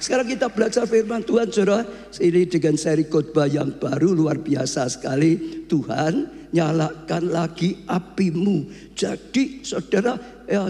Sekarang kita belajar firman Tuhan, saudara. Ini dengan seri khotbah yang baru, luar biasa sekali. Tuhan, nyalakan lagi apimu. Jadi saudara,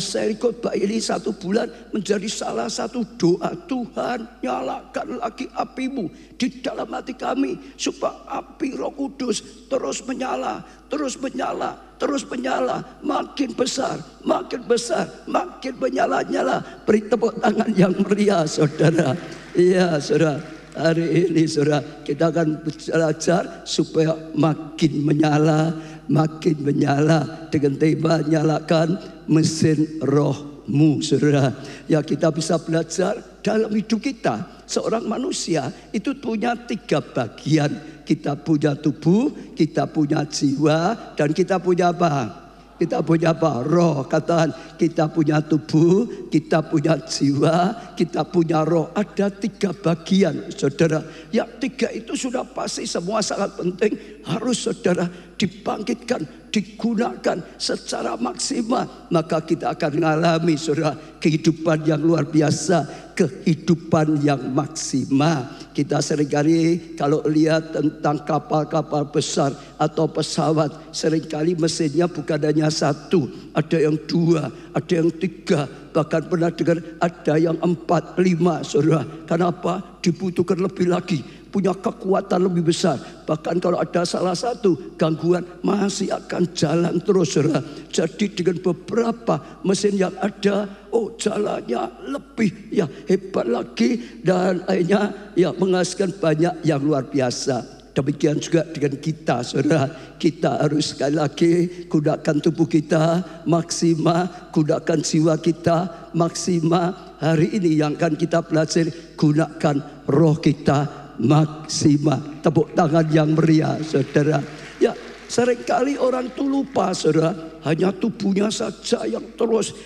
seri khotbah ini 1 bulan menjadi salah satu doa. Tuhan, nyalakan lagi apimu di dalam hati kami, supaya api Roh Kudus terus menyala, terus menyala, terus menyala, makin besar, makin besar, makin menyala-nyala. Beri tepuk tangan yang meriah, saudara. Iya, saudara. Hari ini, saudara, kita akan belajar supaya makin menyala, makin menyala dengan tema nyalakan mesin rohmu, saudara. Ya, kita bisa belajar dalam hidup kita. Seorang manusia itu punya 3 bagian. Kita punya tubuh, kita punya jiwa, dan kita punya apa? Kita punya apa? Roh. Katakan, kita punya tubuh, kita punya jiwa, kita punya roh. Ada 3 bagian, saudara. Yang 3 itu sudah pasti semua sangat penting. Harus saudara dibangkitkan, digunakan secara maksimal. Maka kita akan mengalami, saudara, kehidupan yang luar biasa, kehidupan yang maksimal. Kita seringkali kalau lihat tentang kapal-kapal besar atau pesawat, seringkali mesinnya bukan hanya 1, ada yang 2, ada yang 3, bahkan pernah dengar ada yang 4, 5, saudara. Kenapa? Dibutuhkan lebih lagi, punya kekuatan lebih besar. Bahkan kalau ada salah satu gangguan, masih akan jalan terus, saudara. Jadi dengan beberapa mesin yang ada, jalannya lebih hebat lagi, dan akhirnya menghasilkan banyak yang luar biasa. Demikian juga dengan kita, saudara. Kita harus sekali lagi gunakan tubuh kita maksimal, gunakan jiwa kita maksimal. Hari ini yang akan kita belajar, gunakan roh kita maksimal. Tepuk tangan yang meriah, saudara. Ya, seringkali orang itu lupa, saudara. Hanya tubuhnya saja yang terus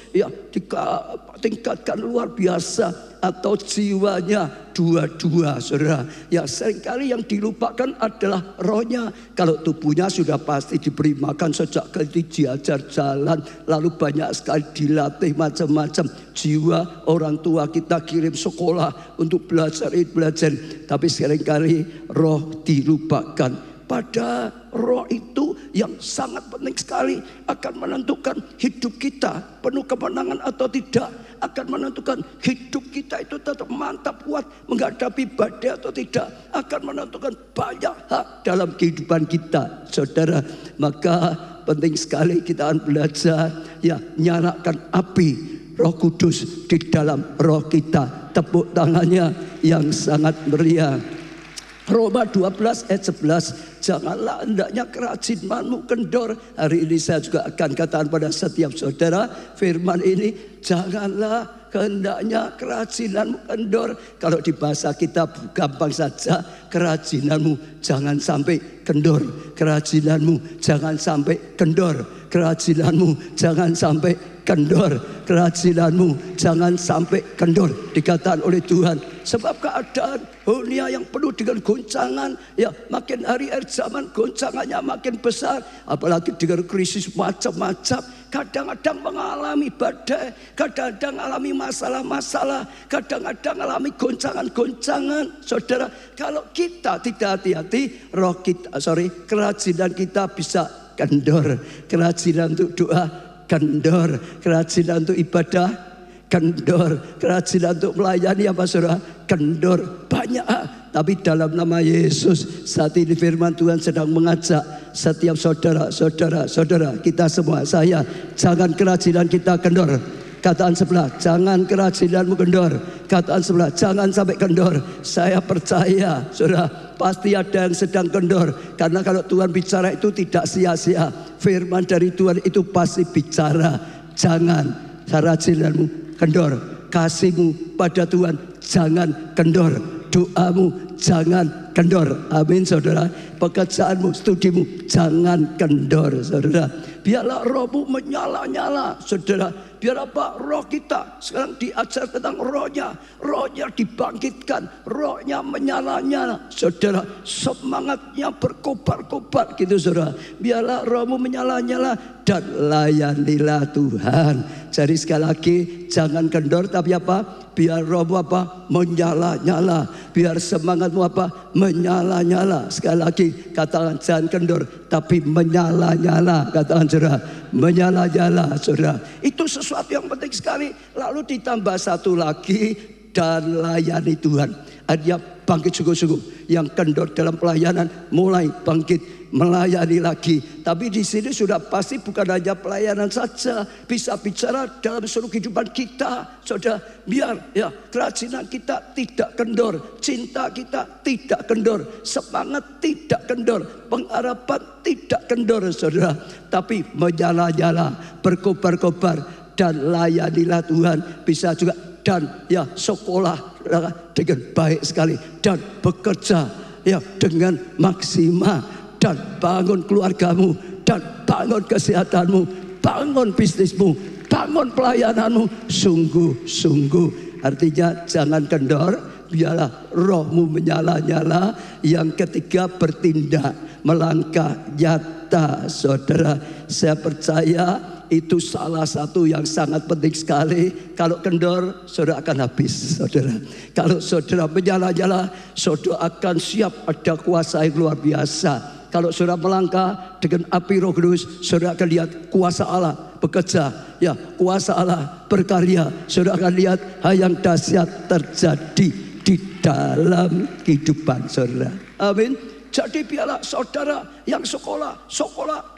tingkatkan luar biasa, atau jiwanya dua-dua, saudara. Ya, seringkali yang dilupakan adalah rohnya. Kalau tubuhnya sudah pasti diberi makan sejak kecil, diajar jalan, lalu banyak sekali dilatih macam-macam. Jiwa, orang tua kita kirim sekolah untuk belajar. Tapi seringkali roh dilupakan. Pada roh itu yang sangat penting sekali, akan menentukan hidup kita penuh kemenangan atau tidak, akan menentukan hidup kita itu tetap mantap, kuat menghadapi badai atau tidak, akan menentukan banyak hal dalam kehidupan kita, saudara. Maka penting sekali kita akan belajar nyalakan api Roh Kudus di dalam roh kita. Tepuk tangannya yang sangat meriah. Roma 12 ayat 11, janganlah hendaknya kerajinanmu kendor. Hari ini saya juga akan katakan pada setiap saudara firman ini, janganlah hendaknya kerajinanmu kendor. Kalau di bahasa kita gampang saja, kerajinanmu jangan sampai kendor, kerajinanmu jangan sampai kendor, kerajinanmu jangan sampai kendor, kerajinanmu jangan sampai kendor, dikatakan oleh Tuhan. Sebab keadaan dunia yang penuh dengan goncangan, makin hari zaman goncangannya makin besar, apalagi dengan krisis macam-macam. Kadang-kadang mengalami badai, kadang-kadang alami masalah-masalah, kadang-kadang alami goncangan-goncangan. Saudara, kalau kita tidak hati-hati, kerajinan kita bisa kendor. Kerajinan untuk doa kendor, kerajinan untuk ibadah kendor, kerajinan untuk melayani saudara kendor. Banyak, tapi dalam nama Yesus saat ini firman Tuhan sedang mengajak setiap saudara kita semua, jangan kerajinan kita kendor. Kataan sebelah, jangan kerajinanmu kendor. Kataan sebelah, jangan sampai kendor. Saya percaya, saudara, pasti ada yang sedang kendor. Karena kalau Tuhan bicara itu tidak sia-sia. Firman dari Tuhan itu pasti bicara. Jangan kerajinanmu kendor. Kasihmu pada Tuhan jangan kendor. Doamu jangan kendor. Amin, saudara. Pekerjaanmu, studimu jangan kendor, saudara. Biarlah rohmu menyala-nyala, saudara. Biar apa? Roh kita sekarang diajar tentang rohnya. Rohnya dibangkitkan, rohnya menyala-nyala. Saudara, semangatnya berkobar-kobar gitu saudara. Biarlah rohmu menyala-nyala dan layanilah Tuhan. Jadi sekali lagi jangan kendor, tapi apa? Biar rohmu apa? Menyala-nyala. Biar semangatmu apa? Menyala-nyala. Sekali lagi katakan jangan kendor, tapi menyala-nyala. Katakan saudara, menyala-nyala saudara. Itu sesuatu yang penting sekali. Lalu ditambah satu lagi, dan layani Tuhan. Dia bangkit sungguh-sungguh. Yang kendor dalam pelayanan mulai bangkit melayani lagi. Tapi di sini sudah pasti bukan hanya pelayanan saja, bisa bicara dalam seluruh kehidupan kita, saudara. Biar ya kerajinan kita tidak kendor, cinta kita tidak kendor, semangat tidak kendor, pengharapan tidak kendor, saudara. Tapi menyala-nyala, berkobar-kobar, dan layanilah Tuhan. Bisa juga dan ya sekolah dengan baik sekali, dan bekerja ya dengan maksimal, dan bangun keluargamu, dan bangun kesehatanmu, bangun bisnismu, bangun pelayananmu, sungguh-sungguh. Artinya jangan kendor, biarlah rohmu menyala-nyala. Yang ketiga, bertindak, melangkah nyata. Saudara, saya percaya itu salah satu yang sangat penting sekali. Kalau kendor, saudara akan habis, saudara. Kalau saudara menyala-nyala, saudara akan siap ada kuasa yang luar biasa. Kalau saudara melangkah dengan api Roh Kudus, saudara akan lihat kuasa Allah bekerja, ya, kuasa Allah berkarya. Saudara akan lihat hal yang dahsyat terjadi di dalam kehidupan saudara. Amin. Jadi biarlah saudara yang sekolah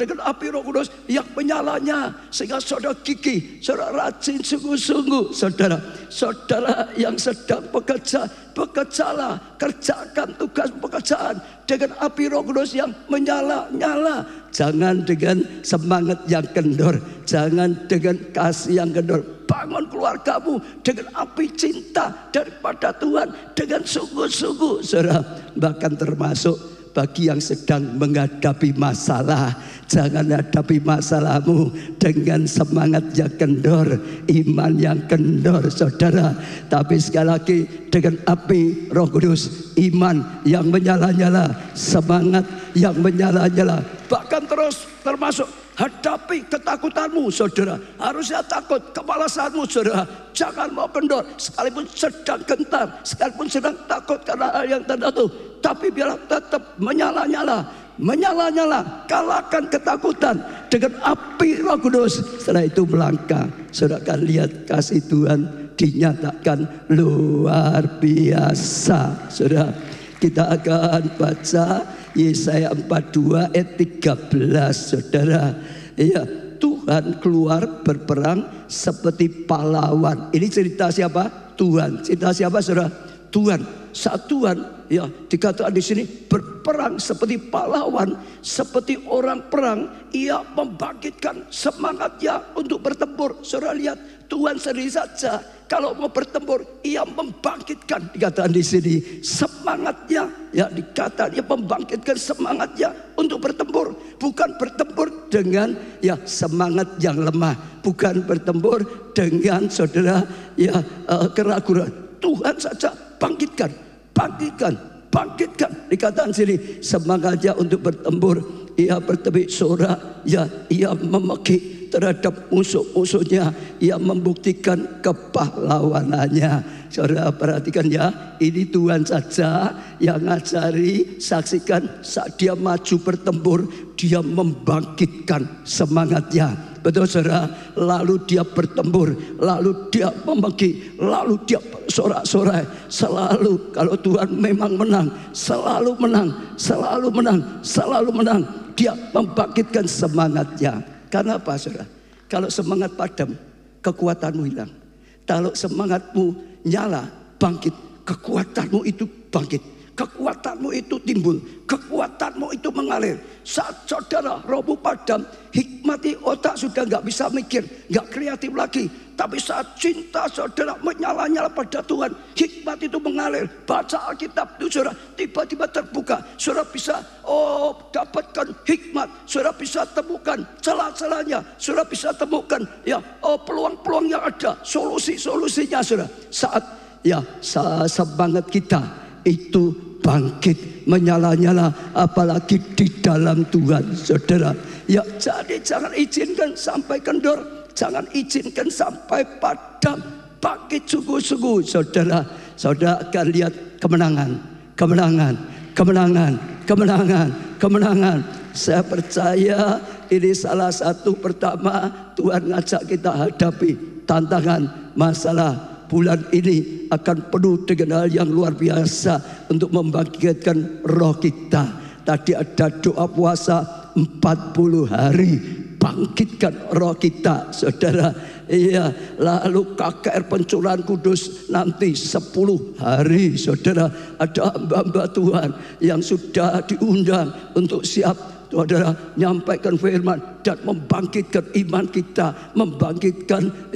dengan api Roh Kudus yang menyalanya, sehingga saudara gigih, saudara rajin sungguh-sungguh. Saudara yang sedang bekerja, bekerjalah, kerjakan tugas pekerjaan dengan api Roh Kudus yang menyala-nyala. Jangan dengan semangat yang kendor, jangan dengan kasih yang kendor. Bangun keluargamu dengan api cinta daripada Tuhan, dengan sungguh-sungguh, saudara. Bahkan termasuk bagi yang sedang menghadapi masalah, jangan hadapi masalahmu dengan semangat yang kendor, iman yang kendor, saudara. Tapi sekali lagi dengan api Roh Kudus, iman yang menyala-nyala, semangat yang menyala-nyala. Bahkan terus termasuk hadapi ketakutanmu, saudara. Harusnya takut, kemalasanmu, saudara. Jangan mau kendor, sekalipun sedang gentar, sekalipun sedang takut karena hal yang tertentu, tapi biarlah tetap menyala-nyala. Menyala-nyala, kalahkan ketakutan dengan api Roh Kudus. Setelah itu melangkah, saudara akan lihat kasih Tuhan dinyatakan luar biasa, saudara. Kita akan baca Yesaya 42 ayat 13, saudara. Ya, Tuhan keluar berperang seperti pahlawan. Ini cerita siapa? Tuhan. Cerita siapa, saudara? Tuhan. Saat Tuhan ya dikatakan di sini berperang seperti pahlawan, seperti orang perang, ia membangkitkan semangatnya untuk bertempur. Saudara lihat, Tuhan sendiri saja kalau mau bertempur, ia membangkitkan, dikatakan di sini semangatnya, ya dikatakan ia membangkitkan semangatnya untuk bertempur. Bukan bertempur dengan ya semangat yang lemah, bukan bertempur dengan saudara ya keraguan. Tuhan saja bangkitkan. Dikatakan sini semangatnya untuk bertempur. Ia bertepik sorak, ya ia memekik terhadap musuh-musuhnya. Ia membuktikan kepahlawanannya. Saudara perhatikan ya, ini Tuhan saja yang ngajari. Saksikan saat dia maju bertempur, dia membangkitkan semangatnya. Betul saudara, lalu dia bertempur, lalu dia memaki, lalu dia sorak-sorai. Selalu kalau Tuhan memang menang, selalu menang, selalu menang, selalu menang. Dia membangkitkan semangatnya. Karena apa saudara? Kalau semangat padam, kekuatanmu hilang. Kalau semangatmu nyala, bangkit, kekuatanmu itu bangkit. Kekuatanmu itu timbul, kekuatanmu itu mengalir. Saat saudara rohmu padam, hikmati otak sudah gak bisa mikir, gak kreatif lagi. Tapi saat cinta saudara menyala-nyala pada Tuhan, hikmat itu mengalir. Baca Alkitab itu saudara, tiba-tiba terbuka. Saudara bisa dapatkan hikmat. Saudara bisa temukan celah-celahnya. Saudara bisa temukan peluang-peluang yang ada, solusi-solusinya saudara. Saat semangat kita itu bangkit, menyala-nyala, apalagi di dalam Tuhan saudara. Ya, jadi jangan izinkan sampai kendor. Jangan izinkan sampai padam. Bangkit sungguh-sungguh saudara. Saudara akan lihat kemenangan, kemenangan, kemenangan, kemenangan, kemenangan. Saya percaya ini salah satu pertama Tuhan ngajak kita hadapi tantangan, masalah. Bulan ini akan penuh dengan hal yang luar biasa untuk membangkitkan roh kita. Tadi ada doa puasa 40 hari. Bangkitkan roh kita saudara. Iya, lalu KKR pencurahan kudus nanti 10 hari saudara. Ada hamba-hamba Tuhan yang sudah diundang untuk siap saudara nyampaikan firman dan membangkitkan iman kita, membangkitkan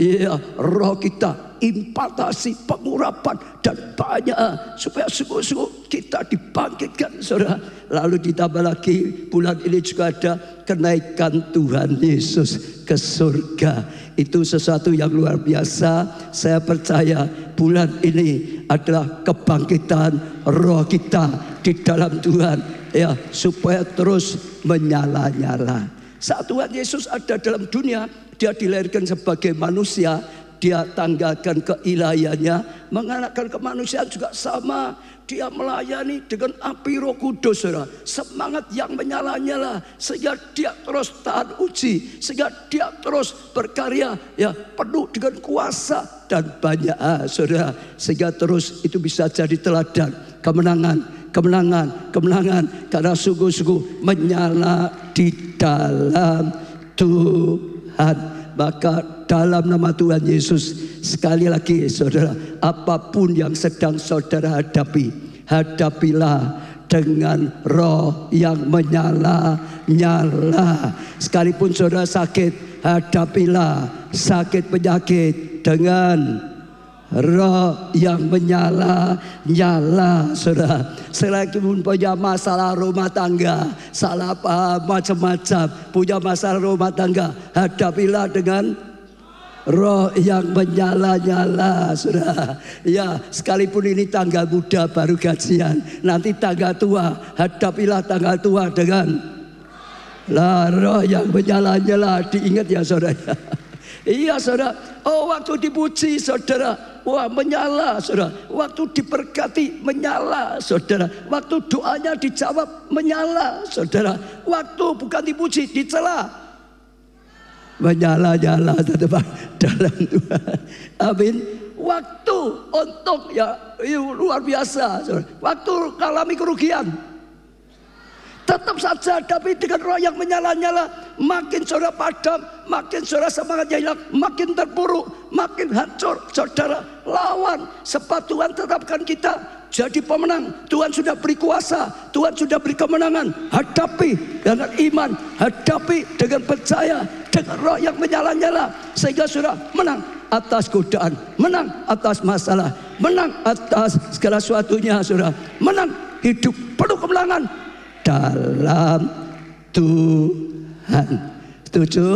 roh kita, impartasi, pengurapan dan banyak supaya sungguh-sungguh kita dibangkitkan saudara. Lalu ditambah lagi bulan ini juga ada kenaikan Tuhan Yesus ke surga. Itu sesuatu yang luar biasa. Saya percaya bulan ini adalah kebangkitan roh kita di dalam Tuhan, ya, supaya terus menyala-nyala. Saat Tuhan Yesus ada dalam dunia, dia dilahirkan sebagai manusia. Dia tanggalkan keilahiannya, mengalahkan kemanusiaan juga sama. Dia melayani dengan api Roh Kudus, saudara. Semangat yang menyala-nyala sehingga dia terus tahan uji, sehingga dia terus berkarya, ya, penuh dengan kuasa dan banyak saudara, sehingga terus itu bisa jadi teladan kemenangan, kemenangan, kemenangan, karena sungguh-sungguh menyala di dalam Tuhan. Maka dalam nama Tuhan Yesus, sekali lagi saudara, apapun yang sedang saudara hadapi, hadapilah dengan roh yang menyala-nyala. Sekalipun saudara sakit, hadapilah sakit penyakit dengan roh yang menyala-nyala saudara. Selagi pun punya masalah rumah tangga, salah paham macam-macam, punya masalah rumah tangga, hadapilah dengan roh yang menyala-nyala saudara. Ya, sekalipun ini tanggal muda baru gajian, nanti tanggal tua, hadapilah tanggal tua dengan roh yang menyala-nyala. Diingat ya saudara. Iya saudara. Waktu dipuji saudara, wah menyala saudara. Waktu diberkati menyala saudara. Waktu doanya dijawab menyala saudara. Waktu bukan dipuji, dicela, menyala-nyala tetap dalam Tuhan. Amin. Waktu untuk luar biasa saudara. Waktu mengalami kerugian, tetap saja hadapi dengan roh yang menyala-nyala. Makin saudara padam, makin saudara semangatnya hilang, makin terpuruk, makin hancur saudara. Lawan, sebab Tuhan tetapkan kita jadi pemenang. Tuhan sudah beri kuasa, Tuhan sudah beri kemenangan. Hadapi dengan iman, hadapi dengan percaya, dengan roh yang menyala-nyala, sehingga saudara menang atas godaan, menang atas masalah, menang atas segala sesuatunya saudara. Menang hidup penuh kemenangan dalam Tuhan. Setuju?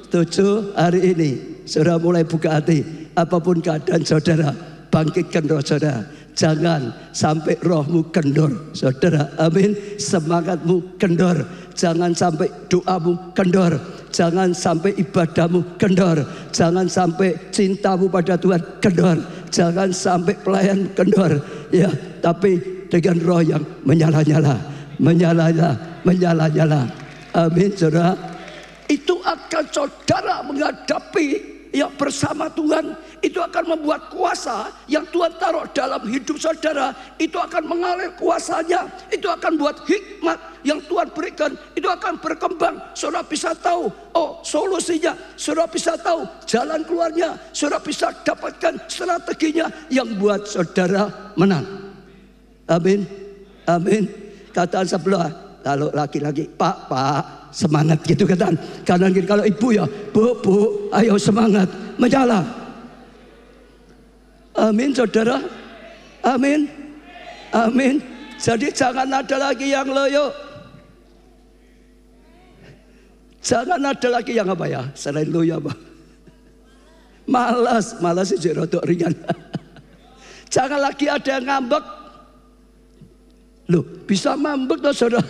Setuju? Hari ini saudara mulai buka hati. Apapun keadaan saudara, bangkitkan roh saudara. Jangan sampai rohmu kendor saudara. Amin. Semangatmu kendor. Jangan sampai doamu kendor. Jangan sampai ibadahmu kendor. Jangan sampai cintamu pada Tuhan kendor. Jangan sampai pelayan kendor. Ya, tapi dengan roh yang menyala-nyala, menyala-nyala, menyala-nyala. Amin saudara. Itu akan saudara menghadapi yang bersama Tuhan. Itu akan membuat kuasa yang Tuhan taruh dalam hidup saudara, itu akan mengalir kuasanya. Itu akan buat hikmat yang Tuhan berikan, itu akan berkembang. Saudara bisa tahu solusinya, saudara bisa tahu jalan keluarnya, saudara bisa dapatkan strateginya yang buat saudara menang. Amin. Amin. Kata sebelah, kalau laki-laki, Pak, semangat gitu kata. Kanan kiri, kalau ibu ya, Bu, ayo semangat, menyala, Amin saudara. Amin. Amin. Jadi jangan ada lagi yang loyo. Jangan ada lagi yang apa ya? Selain loyo apa? Malas. Malas itu rodok ringan. Jangan lagi ada yang ngambek. Loh, bisa ngambek toh saudara.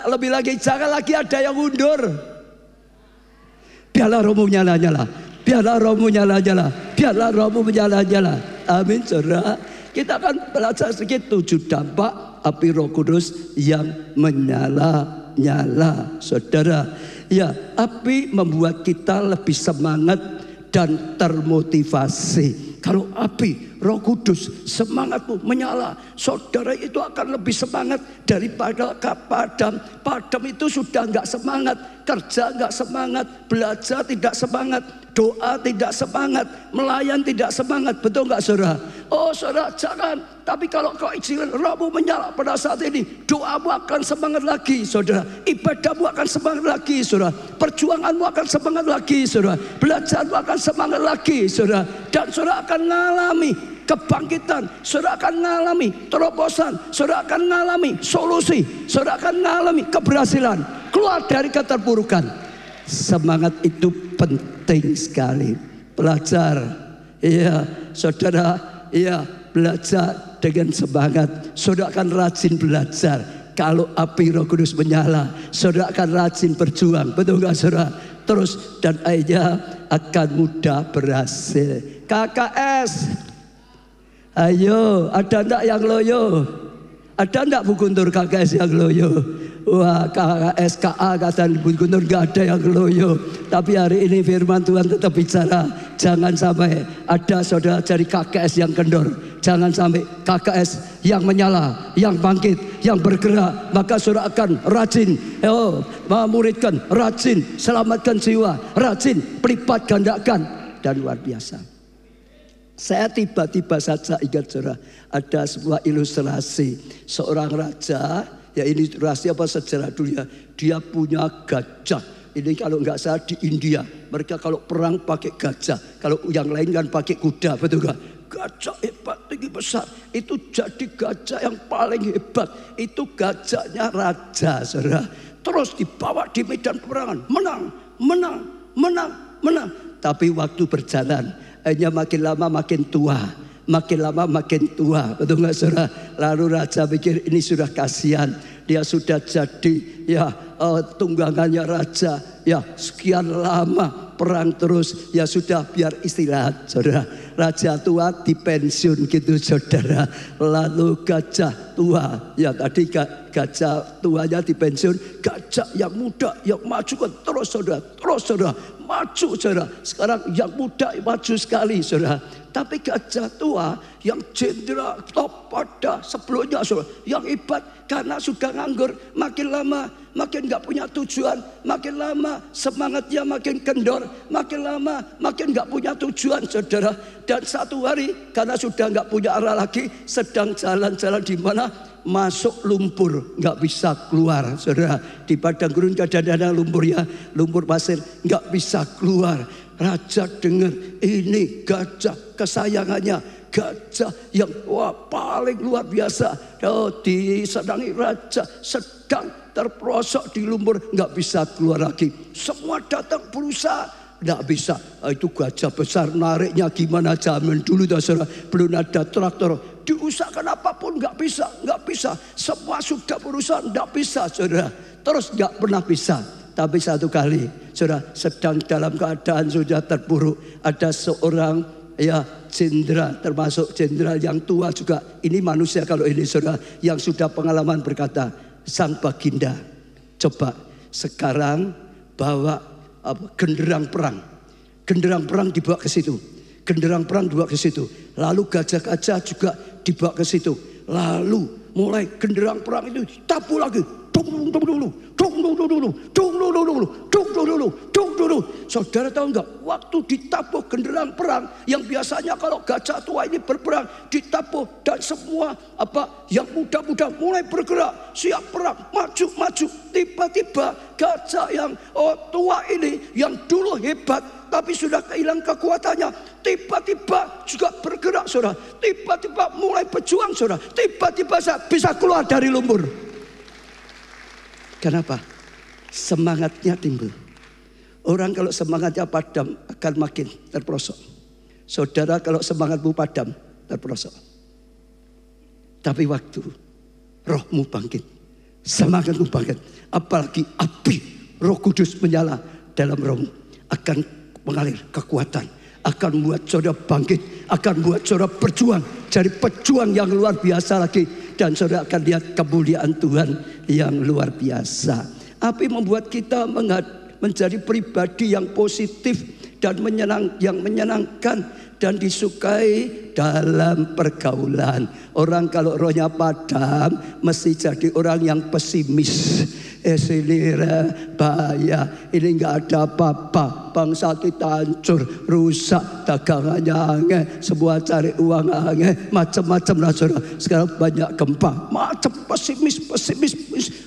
Lebih lagi jangan lagi ada yang mundur. Biarlah rohmu nyala-nyala. Biarlah rohmu nyala-nyala. Biarlah rohmu menyala-nyala. Amin saudara. Kita akan belajar sedikit 7 dampak api Roh Kudus yang menyala-nyala. Saudara, ya, api membuat kita lebih semangat dan termotivasi. Kalau api Roh Kudus semangatmu menyala, saudara itu akan lebih semangat daripada padam. Padam itu sudah enggak semangat, kerja enggak semangat, belajar tidak semangat, doa tidak semangat, melayan tidak semangat. Betul enggak saudara? Oh saudara jangan. Tapi kalau kau izin rohmu menyala pada saat ini, doamu akan semangat lagi saudara, ibadahmu akan semangat lagi saudara, perjuanganmu akan semangat lagi saudara, belajarmu akan semangat lagi saudara. Dan saudara akan mengalami kebangkitan, saudara akan mengalami terobosan, saudara akan mengalami solusi, saudara akan mengalami keberhasilan, keluar dari keterpurukan. Semangat itu penting sekali. Belajar, iya saudara, iya belajar dengan semangat. Saudara akan rajin belajar. Kalau api Roh Kudus menyala, saudara akan rajin berjuang. Betul gak saudara? Terus dan akhirnya akan mudah berhasil. KKS, ayo, ada enggak yang loyo? Ada enggak Bu Guntur KKS yang loyo? Wah, KKS, KA kata Bu Guntur enggak ada yang loyo. Tapi hari ini firman Tuhan tetap bicara. Jangan sampai ada saudara dari KKS yang kendor. Jangan sampai KKS yang menyala, yang bangkit, yang bergerak. Maka saudara akan rajin, memuridkan, rajin, selamatkan jiwa, rajin, pelipat gandakan. Dan luar biasa. Saya tiba-tiba saja ingat saudara, ada sebuah ilustrasi seorang raja, ya ini ilustrasi apa sejarah dulu ya, dia punya gajah. Ini kalau nggak salah di India, mereka kalau perang pakai gajah, kalau yang lain kan pakai kuda, betul nggak? Gajah hebat, tinggi besar, itu jadi gajah yang paling hebat, itu gajahnya raja saudara. Terus dibawa di medan peperangan, menang. Tapi waktu berjalan, hanya makin lama makin tua, makin lama makin tua, betul nggak saudara? Lalu raja pikir ini sudah kasihan, dia sudah jadi ya tunggangannya raja, ya sekian lama perang terus, ya sudah biar istirahat saudara. Raja tua dipensiun gitu saudara. Lalu gajah tua, ya tadi gajah tuanya dipensiun, gajah yang muda yang maju kan terus saudara, maju saudara. Sekarang yang muda maju sekali saudara. Tapi gajah tua yang jenderal top pada sebelumnya saudara, yang hebat karena sudah nganggur, makin lama makin nggak punya tujuan, makin lama semangatnya makin kendor, makin lama makin nggak punya tujuan saudara. Dan satu hari karena sudah nggak punya arah lagi, sedang jalan-jalan di mana masuk lumpur, nggak bisa keluar saudara. Di padang gurun kadang-kadang lumpur ya, lumpur pasir, nggak bisa keluar. Raja dengar ini gajah kesayangannya, gajah yang wah paling luar biasa. Disenangi raja, sedang terperosok di lumpur, nggak bisa keluar lagi. Semua datang berusaha, nggak bisa. Itu gajah besar, nariknya gimana zaman dulu saudara, belum ada traktor. Diusahakan apapun nggak bisa. Semua sudah berusaha nggak bisa saudara. Terus nggak pernah bisa. Tapi satu kali saudara sedang dalam keadaan sudah terpuruk, ada seorang ya jenderal, termasuk jenderal yang tua juga. Ini manusia kalau ini saudara, yang sudah pengalaman berkata, sang baginda, coba sekarang bawa genderang perang dibawa ke situ. Genderang perang dibawa ke situ. Lalu gajah-gajah juga dibawa ke situ. Lalu mulai genderang perang itu tabu lagi. Saudara tahu enggak, waktu ditabuh genderang perang yang biasanya kalau gajah tua ini berperang ditabuh dan semua yang muda-muda mulai bergerak siap perang, maju. Tiba-tiba gajah yang tua ini yang dulu hebat tapi sudah kehilangan kekuatannya, tiba-tiba juga bergerak, saudara. Tiba-tiba mulai berjuang, saudara. Tiba-tiba bisa keluar dari lumpur. Kenapa? Semangatnya timbul. Orang kalau semangatnya padam akan makin terperosok. Saudara, kalau semangatmu padam, terperosok. Tapi waktu rohmu bangkit, semangatmu bangkit, apalagi api Roh Kudus menyala dalam rohmu, akan mengalir kekuatan, akan membuat saudara bangkit, akan membuat saudara berjuang, jadi pejuang yang luar biasa lagi, dan saudara akan lihat kemuliaan Tuhan yang luar biasa. Api membuat kita menjadi pribadi yang positif dan yang menyenangkan dan disukai dalam pergaulan. Orang kalau rohnya padam mesti jadi orang yang pesimis. Bahaya, ini nggak ada apa-apa, bangsa kita hancur, rusak, dagangannya semua cari uang macam-macam lah, saudara. Sekarang banyak gempa, macam pesimis,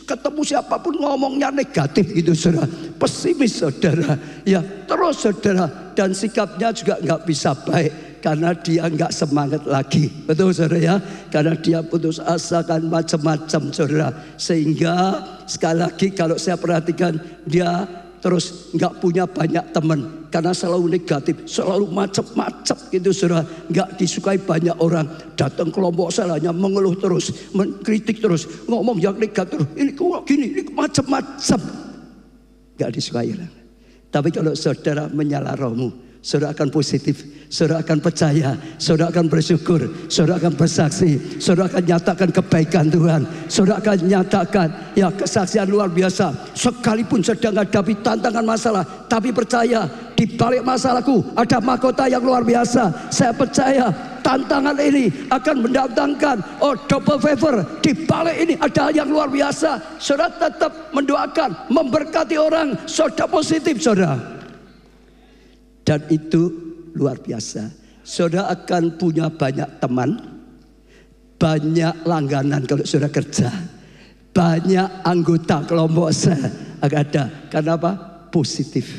ketemu siapapun ngomongnya negatif gitu, saudara. Pesimis, saudara. Ya terus, saudara, dan sikapnya juga nggak bisa baik. Karena dia nggak semangat lagi, betul saudara ya? Karena dia putus asa kan macam-macam, saudara. Sehingga sekali lagi kalau saya perhatikan, dia terus nggak punya banyak teman karena selalu negatif, selalu macam-macam gitu, saudara. Nggak disukai banyak orang. Datang kelompok salahnya mengeluh terus, mengkritik terus, ngomong yang negatif, ini kok gini, ini macam-macam. Nggak disukai orang. Tapi kalau saudara menyala rohmu, saudara akan positif, saudara akan percaya, saudara akan bersyukur, saudara akan bersaksi, saudara akan nyatakan kebaikan Tuhan, saudara akan nyatakan ya kesaksian luar biasa. Sekalipun sedang menghadapi tantangan masalah, tapi percaya di balik masalahku ada mahkota yang luar biasa. Saya percaya tantangan ini akan mendatangkan double favor. Di balik ini ada yang luar biasa. Saudara tetap mendoakan, memberkati orang, saudara positif, saudara. Dan itu luar biasa. Saudara akan punya banyak teman, banyak langganan kalau saudara kerja, banyak anggota kelompok saya akan ada. Karena apa? Positif.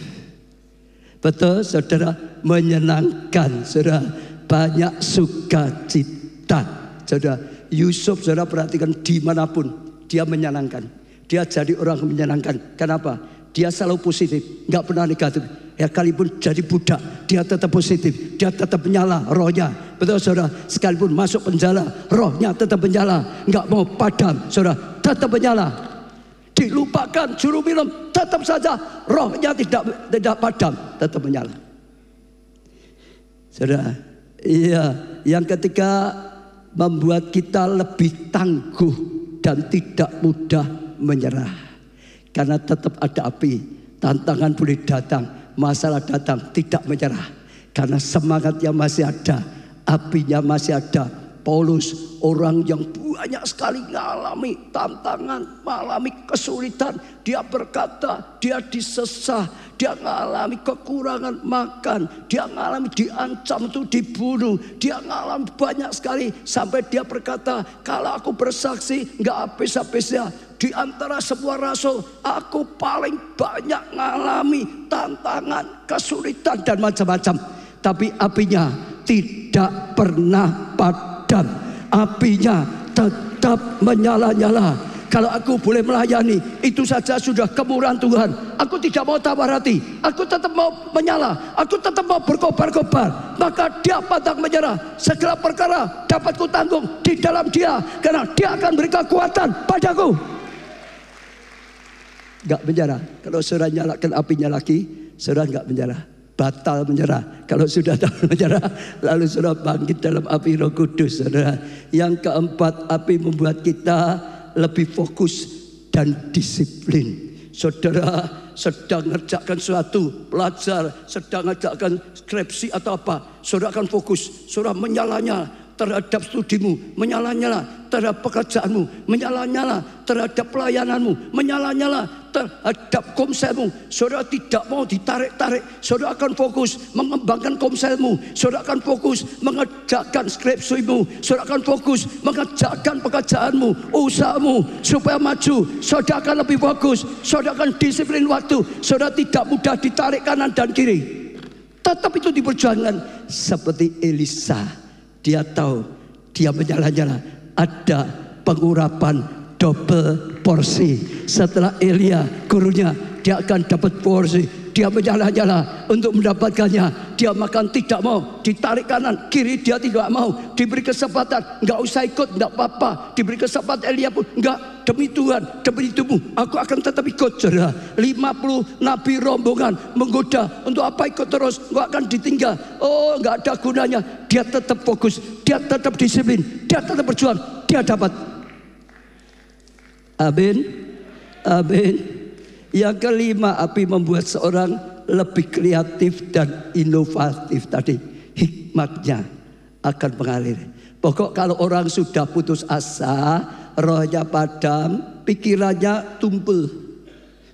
Betul, saudara, menyenangkan, saudara, banyak sukacita. Saudara, Yusuf, saudara perhatikan dimanapun dia menyenangkan. Dia jadi orang menyenangkan. Kenapa? Dia selalu positif, nggak pernah negatif. Ya sekalipun jadi budak, dia tetap positif, dia tetap menyala rohnya. Betul, saudara. Sekalipun masuk penjara, rohnya tetap menyala, nggak mau padam, saudara, tetap menyala. Dilupakan juru minum, tetap saja rohnya tidak padam, tetap menyala. Saudara, iya, yang ketiga membuat kita lebih tangguh dan tidak mudah menyerah. Karena tetap ada api, tantangan boleh datang, masalah datang, tidak menyerah. Karena semangatnya masih ada, apinya masih ada. Paulus, orang yang banyak sekali mengalami tantangan, mengalami kesulitan. Dia berkata, dia disesah, dia mengalami kekurangan makan, dia mengalami diancam itu dibunuh, dia mengalami banyak sekali. Sampai dia berkata, kalau aku bersaksi nggak habis-habisnya. Di antara semua rasul, aku paling banyak mengalami tantangan, kesulitan dan macam-macam. Tapi apinya tidak pernah padam. Apinya tetap menyala-nyala. Kalau aku boleh melayani, itu saja sudah kemurahan Tuhan. Aku tidak mau tawar hati, aku tetap mau menyala, aku tetap mau berkobar-kobar. Maka dia pantang menyerah. Segala perkara dapat kutanggung di dalam dia, karena dia akan beri kekuatan padaku. Gak menyerah. Kalau saudara nyalakan apinya lagi, saudara gak menyerah, batal menyerah. Kalau sudah tahu menyerah, lalu saudara bangkit dalam api Roh Kudus, saudara. Yang keempat, api membuat kita lebih fokus dan disiplin. Saudara sedang mengerjakan sesuatu, belajar, sedang mengerjakan skripsi atau apa, saudara akan fokus, saudara menyala-nyala terhadap studimu, menyala-nyala terhadap pekerjaanmu, menyala-nyala terhadap pelayananmu, menyala-nyala terhadap komselmu. Saudara tidak mau ditarik-tarik. Saudara akan fokus mengembangkan komselmu. Saudara akan fokus mengerjakan skripsimu. Saudara akan fokus mengerjakan pekerjaanmu, usahamu supaya maju. Saudara akan lebih fokus. Saudara akan disiplin waktu. Saudara tidak mudah ditarik kanan dan kiri. Tetap itu diperjuangkan. Seperti Elisa, dia tahu, dia menyala-nyala. Ada pengurapan double porsi. Setelah Elia gurunya, dia akan dapat porsi. Dia menyala-nyala untuk mendapatkannya. Dia makan tidak mau ditarik kanan kiri, dia tidak mau. Diberi kesempatan, enggak usah ikut, enggak apa-apa. Diberi kesempatan Elia pun enggak, demi Tuhan, demi hidupmu aku akan tetap ikut. Saudara, 50 nabi rombongan menggoda, untuk apa ikut terus, enggak akan ditinggal. Oh, enggak ada gunanya. Dia tetap fokus, dia tetap disiplin, dia tetap berjuang, dia dapat. Amin. Amin. Yang kelima, api membuat seorang lebih kreatif dan inovatif. Tadi hikmatnya akan mengalir. Pokok kalau orang sudah putus asa, rohnya padam, pikirannya tumpul,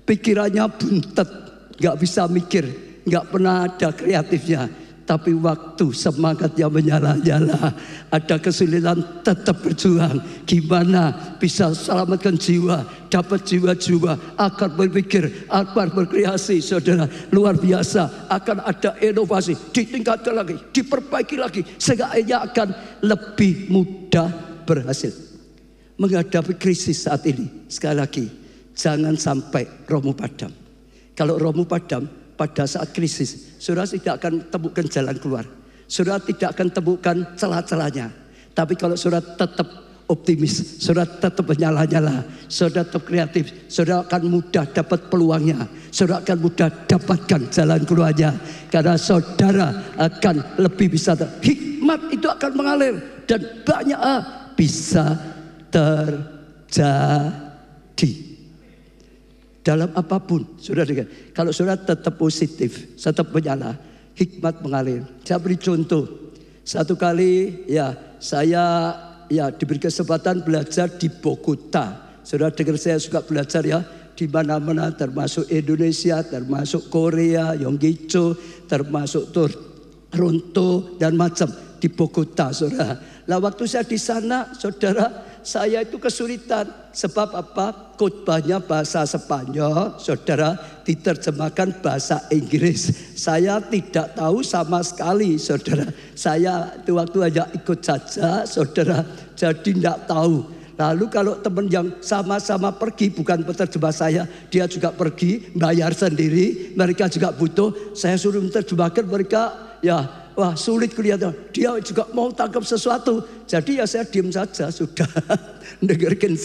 pikirannya buntet, gak bisa mikir, gak pernah ada kreatifnya. Tapi waktu semangatnya menyala-nyala, ada kesulitan tetap berjuang. Gimana bisa selamatkan jiwa, dapat jiwa-jiwa, akan berpikir, akan berkreasi. Saudara, luar biasa. Akan ada inovasi, ditingkatkan lagi, diperbaiki lagi, sehingga ia akan lebih mudah berhasil menghadapi krisis saat ini. Sekali lagi, jangan sampai rohmu padam. Kalau rohmu padam pada saat krisis, saudara tidak akan temukan jalan keluar. Saudara tidak akan temukan celah-celahnya. Tapi kalau saudara tetap optimis, saudara tetap menyala-nyala, saudara tetap kreatif, saudara akan mudah dapat peluangnya. Saudara akan mudah dapatkan jalan keluarnya. Karena saudara akan lebih bisa, hikmat itu akan mengalir. Dan banyak bisa terjadi. Dalam apapun, saudara, kalau saudara tetap positif, tetap menyala, hikmat mengalir. Saya beri contoh. Satu kali saya diberi kesempatan belajar di Bogota. Saudara dengar saya suka belajar di mana-mana, termasuk Indonesia, termasuk Korea, Yonggicho, termasuk Toronto dan macam di Bogota, saudara. Lah waktu saya di sana, saudara, saya itu kesulitan. Sebab apa? Khotbahnya bahasa Spanyol, saudara, diterjemahkan bahasa Inggris. Saya tidak tahu sama sekali, saudara. Saya itu waktu hanya ikut saja, saudara. Jadi tidak tahu. Lalu kalau teman yang sama-sama pergi, bukan penerjemah saya, dia juga pergi, bayar sendiri. Mereka juga butuh, saya suruh menerjemahkan, mereka wah sulit kelihatan. Dia juga mau tangkap sesuatu. Jadi saya diam saja sudah. Dengarkan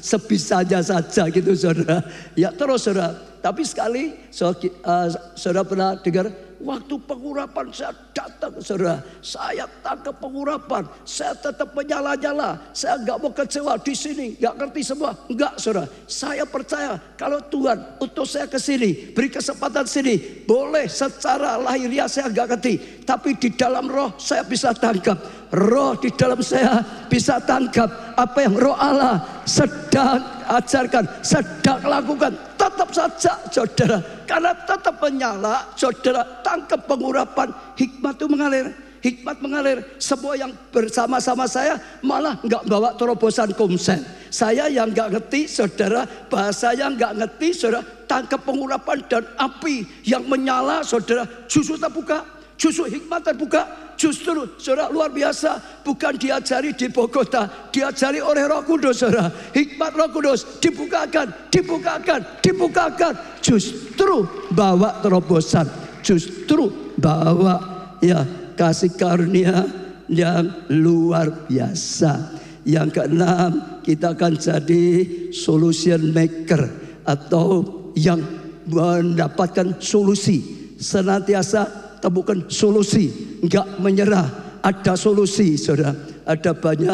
sebisanya saja gitu, saudara. Ya terus, saudara. Tapi sekali saudara pernah dengar, waktu pengurapan saya datang, saudara. Saya tangkap pengurapan, saya tetap menyala-nyala. Saya enggak mau kecewa di sini, enggak ngerti semua. Enggak, saudara. Saya percaya kalau Tuhan utus saya ke sini, beri kesempatan sini. Boleh secara lahiriah saya enggak ngerti, tapi di dalam roh saya bisa tangkap. Roh di dalam saya bisa tangkap apa yang roh Allah sedang ajarkan, sedang lakukan. Tetap saja, saudara, karena tetap menyala, saudara, tangkap pengurapan, hikmat itu mengalir. Hikmat mengalir. Semua yang bersama-sama saya malah nggak bawa terobosan komsel. Saya yang nggak ngerti, saudara, bahasa yang nggak ngerti, saudara, tangkap pengurapan dan api yang menyala, saudara, justru terbuka, justru hikmat terbuka. Justru, saudara, luar biasa. Bukan diajari di Bogota, diajari oleh Roh Kudus, saudara. Hikmat Roh Kudus dibukakan. Justru bawa terobosan, justru bawa kasih karunia yang luar biasa. Yang keenam, kita akan jadi solution maker, atau yang mendapatkan solusi. Senantiasa temukan solusi, enggak menyerah. Ada solusi, saudara. Ada banyak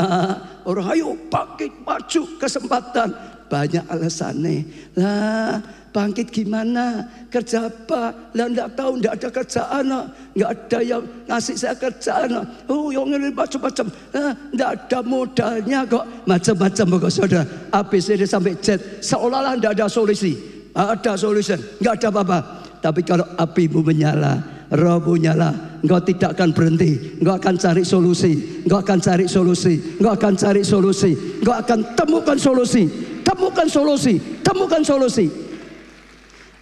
orang, ayo bangkit, maju, kesempatan. Banyak alasannya. Lah, bangkit gimana? Kerja apa? Lah enggak tahu, enggak ada kerjaan. Enggak ada yang ngasih saya kerjaan. Oh, yang ini macam-macam. Enggak ada modalnya kok. Macam-macam kok, saudara. ABCD sampai Z. Seolah-olah enggak ada solusi. Ada solusi, nggak ada apa-apa. Tapi kalau apimu menyala, rohmu nyala, engkau tidak akan berhenti. Engkau akan cari solusi, engkau akan cari solusi, engkau akan cari solusi, engkau akan temukan solusi, temukan solusi, temukan solusi.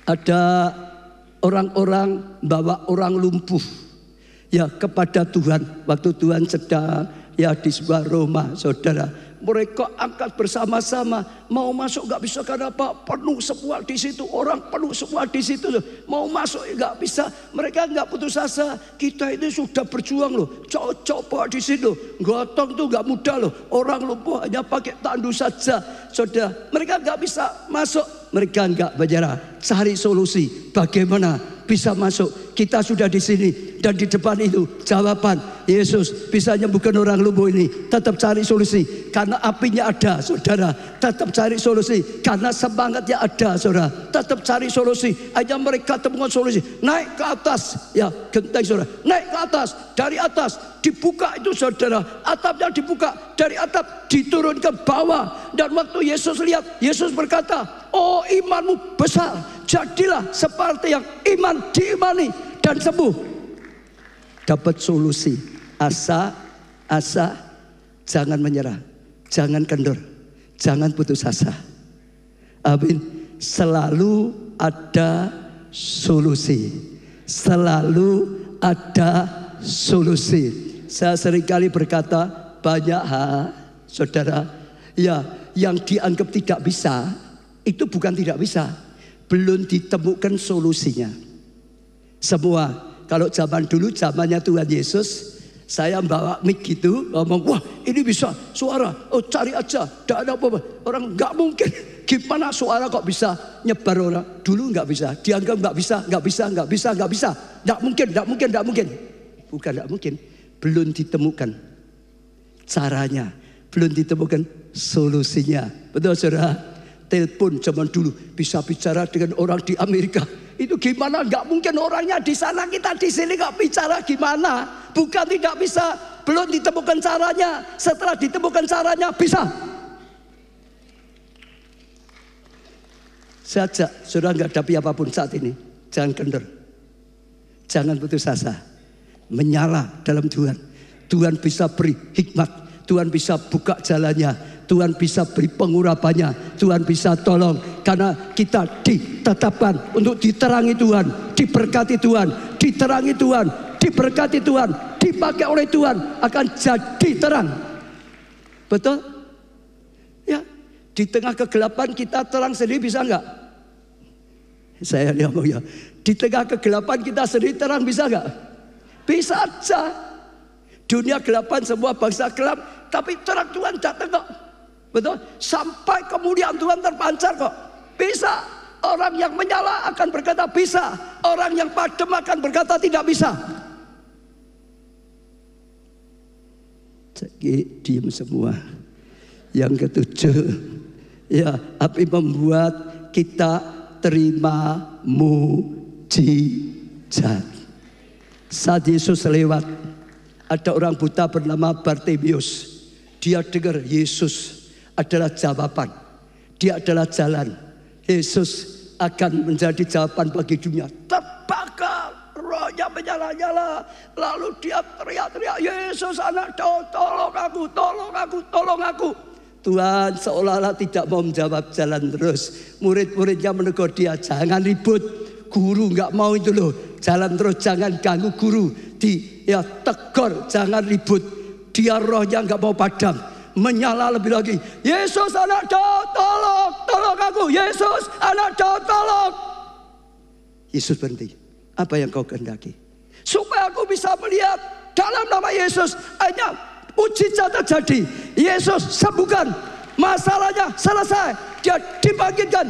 Ada orang-orang bawa orang lumpuh ya kepada Tuhan. Waktu Tuhan sedang ya di sebuah rumah, saudara. Mereka angkat bersama-sama. Mau masuk gak bisa karena apa? Penuh semua di situ. Orang penuh semua di situ. Mau masuk gak bisa. Mereka gak putus asa. Kita ini sudah berjuang loh. Coba di situ. Gotong tuh gak mudah loh. Orang lumpuh hanya pakai tandu saja. Saudara, mereka gak bisa masuk. Mereka gak menyerah. Cari solusi. Bagaimana bisa masuk? Kita sudah di sini. Dan di depan itu jawaban. Yesus bisa menyembuhkan orang lumpuh ini. Tetap cari solusi. Karena apinya ada, saudara. Tetap cari solusi. Karena semangatnya ada, saudara. Tetap cari solusi. Hanya mereka temukan solusi. Naik ke atas. Ya, genteng, saudara. Naik ke atas. Dari atas. Dibuka itu, saudara. Atapnya dibuka. Dari atap diturun ke bawah. Dan waktu Yesus lihat, Yesus berkata, oh imanmu besar. Jadilah seperti yang iman diimani. Dan sembuh. Dapat solusi. Asa, jangan menyerah, jangan kendor, jangan putus asa. Amin. Selalu ada solusi, selalu ada solusi. Saya seringkali berkata banyak hal, saudara, ya yang dianggap tidak bisa itu bukan tidak bisa, belum ditemukan solusinya. Semua, kalau zaman dulu zamannya Tuhan Yesus, saya bawa mic gitu, ngomong, wah ini bisa suara, oh cari aja, tidak ada apa-apa. Orang nggak mungkin, gimana suara kok bisa nyebar orang? Dulu nggak bisa, dianggap nggak bisa, nggak mungkin. Bukan nggak mungkin, belum ditemukan caranya, belum ditemukan solusinya. Betul saudara? Telepon zaman dulu bisa bicara dengan orang di Amerika. Itu gimana? Gak mungkin orangnya di sana, kita di sini gak bicara gimana? Bukan tidak bisa, belum ditemukan caranya. Setelah ditemukan caranya bisa. Saja, sudah nggak hadapi apapun saat ini, jangan kendor, jangan putus asa, menyala dalam Tuhan. Tuhan bisa beri hikmat, Tuhan bisa buka jalannya. Tuhan bisa beri pengurapannya. Tuhan bisa tolong. Karena kita ditetapkan untuk diterangi Tuhan, diberkati Tuhan, diterangi Tuhan, diberkati Tuhan, dipakai oleh Tuhan, akan jadi terang. Betul? Ya, di tengah kegelapan kita terang sendiri, bisa enggak? Saya ngomong ya, di tengah kegelapan kita sendiri terang, bisa enggak? Bisa aja. Dunia gelapan, semua bangsa gelap, tapi terang Tuhan datang kok. Betul? Sampai kemudian Tuhan terpancar kok. Bisa. Orang yang menyala akan berkata bisa. Orang yang padam akan berkata tidak bisa. Jadi diam semua. Yang ketujuh, ya, api membuat kita terima mujizat. Saat Yesus lewat, ada orang buta bernama Bartimeus. Dia dengar Yesus adalah jawaban. Dia adalah jalan. Yesus akan menjadi jawaban bagi dunia. Terbakar, rohnya menyala-nyala. Lalu dia teriak-teriak, Yesus anak Daud, tolong aku, tolong aku, tolong aku. Tuhan seolah-olah tidak mau menjawab, jalan terus. Murid-muridnya menegur dia, jangan ribut. Guru nggak mau itu loh. Jalan terus, jangan ganggu guru. Dia tegur, jangan ribut. Dia rohnya nggak mau padam. Menyala lebih lagi. Yesus anak Daud, tolong, tolong aku. Yesus anak Daud, tolong. Yesus berhenti. Apa yang kau kehendaki? Supaya aku bisa melihat dalam nama Yesus. Hanya mujizat terjadi. Yesus sembuhkan. Masalahnya selesai. Dia dibangkitkan.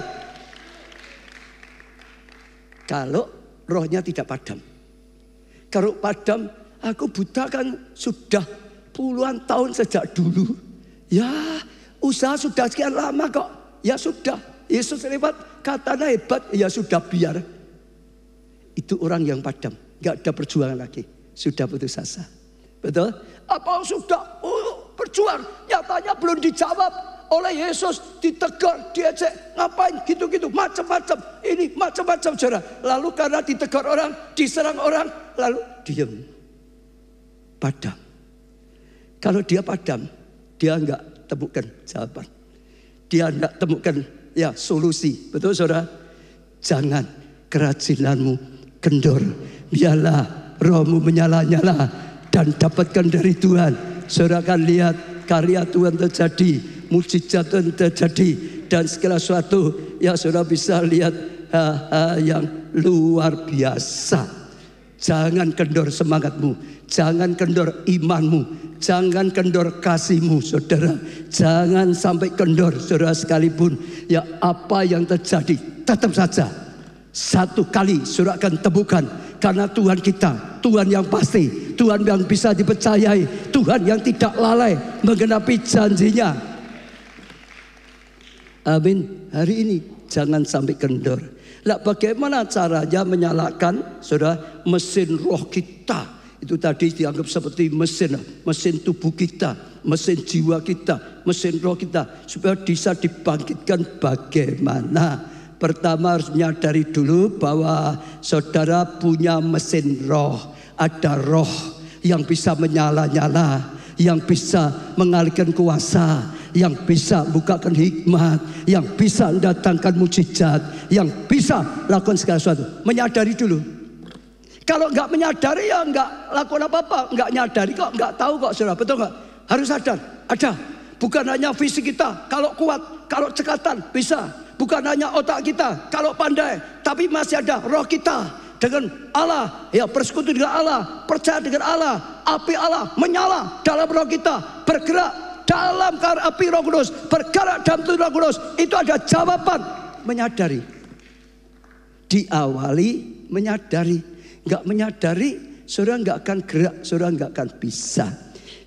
Kalau rohnya tidak padam. Kalau padam, aku buta kan sudah puluhan tahun sejak dulu. Ya, usaha sudah sekian lama kok. Ya sudah, Yesus lewat, katanya hebat. Ya sudah, biar. Itu orang yang padam, gak ada perjuangan lagi. Sudah putus asa. Betul? Apa sudah berjuang? Nyatanya belum dijawab. oleh Yesus, ditegur, diejek, ngapain gitu-gitu, macam-macam, ini macam-macam saudara. Lalu karena ditegur orang, diserang orang, lalu diam, padam. Kalau dia padam, dia enggak temukan jawaban, dia enggak temukan solusi. Betul saudara? Jangan kerajinanmu kendor, biarlah rohmu menyala-nyala dan dapatkan dari Tuhan. Saudara akan lihat karya Tuhan terjadi, mujizat Tuhan terjadi, dan segala sesuatu yang saudara bisa lihat yang luar biasa. Jangan kendor semangatmu, jangan kendor imanmu, jangan kendor kasihmu saudara. Jangan sampai kendor saudara, sekalipun ya apa yang terjadi, tetap saja satu kali saudara akan temukan. Karena Tuhan kita, Tuhan yang pasti, Tuhan yang bisa dipercayai, Tuhan yang tidak lalai menggenapi janjinya. Amin. Hari ini jangan sampai kendor. Lah bagaimana caranya menyalakan saudara mesin roh kita? Itu tadi dianggap seperti mesin tubuh kita, mesin jiwa kita, mesin roh kita, supaya bisa dibangkitkan bagaimana? Pertama harus menyadari dulu bahwa saudara punya mesin roh. Ada roh yang bisa menyala-nyala, yang bisa mengalihkan kuasa, yang bisa bukakan hikmat, yang bisa mendatangkan mujizat, yang bisa lakukan segala sesuatu. Menyadari dulu. Kalau nggak menyadari ya nggak lakukan apa-apa. Nggak nyadari kok, nggak tahu kok saudara. Betul nggak? Harus sadar. Ada. Bukan hanya fisik kita. Kalau kuat, kalau cekatan bisa. Bukan hanya otak kita kalau pandai, tapi masih ada roh kita dengan Allah, ya bersekutu dengan Allah, percaya dengan Allah, api Allah menyala dalam roh kita, bergerak dalam api Roh Kudus, bergerak dalam tubuh Roh Kudus. Itu ada jawaban. Menyadari, diawali menyadari. Nggak menyadari, saudara nggak akan gerak, saudara nggak akan bisa.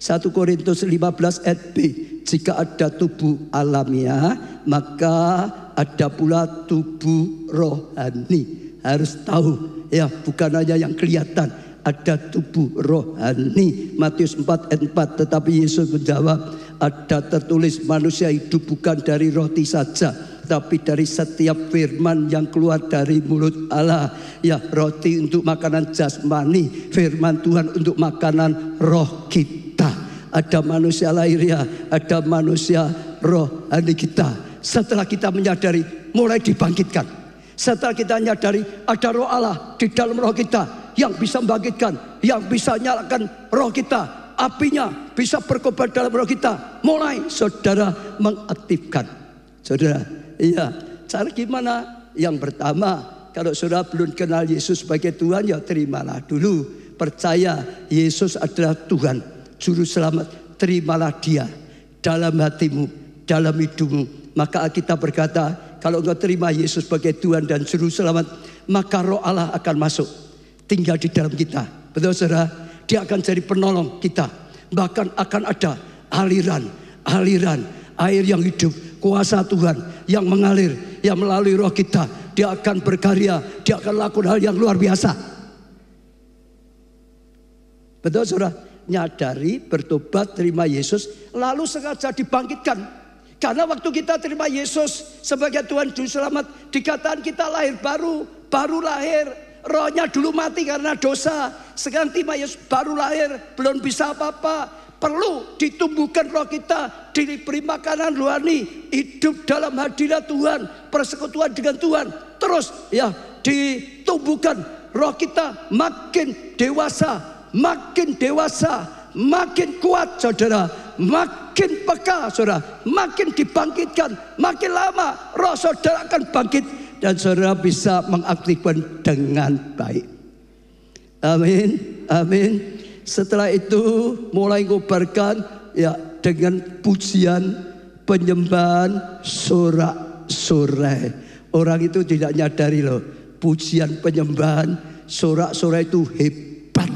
1 Korintus 15 ayat B, jika ada tubuh alamiah, maka ada pula tubuh rohani. Harus tahu ya, bukan hanya yang kelihatan, ada tubuh rohani. Matius 4 ayat 4, tetapi Yesus menjawab, ada tertulis manusia hidup bukan dari roti saja, tapi dari setiap firman yang keluar dari mulut Allah. Ya, roti untuk makanan jasmani, firman Tuhan untuk makanan roh kita. Ada manusia lahiriah, ada manusia rohani kita. Setelah kita menyadari, mulai dibangkitkan. Setelah kita menyadari ada roh Allah di dalam roh kita yang bisa membangkitkan, yang bisa nyalakan roh kita, apinya bisa berkobar dalam roh kita. Mulai saudara mengaktifkan. Saudara, iya, cara gimana? Yang pertama, kalau saudara belum kenal Yesus sebagai Tuhan, ya terimalah dulu. Percaya Yesus adalah Tuhan, Juru Selamat. Terimalah Dia dalam hatimu, dalam hidupmu. Maka kita berkata, kalau engkau terima Yesus sebagai Tuhan dan Juru Selamat, maka roh Allah akan masuk, tinggal di dalam kita. Betul saudara? Dia akan jadi penolong kita. Bahkan akan ada aliran air yang hidup, kuasa Tuhan yang mengalir, yang melalui roh kita. Dia akan berkarya, dia akan lakukan hal yang luar biasa. Betul saudara? Nyadari, bertobat, terima Yesus, lalu sengaja dibangkitkan. Karena waktu kita terima Yesus sebagai Tuhan Juru Selamat, dikatakan kita lahir baru lahir. Rohnya dulu mati karena dosa. Sekarang terima Yesus baru lahir, belum bisa apa-apa. Perlu ditumbuhkan roh kita, diberi makanan rohani, hidup dalam hadirat Tuhan, persekutuan dengan Tuhan. Terus ya ditumbuhkan roh kita makin dewasa, makin kuat saudara, makin peka saudara, makin dibangkitkan, makin lama roh saudara akan bangkit dan saudara bisa mengaktifkan dengan baik. Amin, amin. Setelah itu mulai ngobarkan ya dengan pujian, penyembahan, sorak-sorai. Orang itu tidak nyadari loh, pujian, penyembahan, sorak-sorai itu hebat.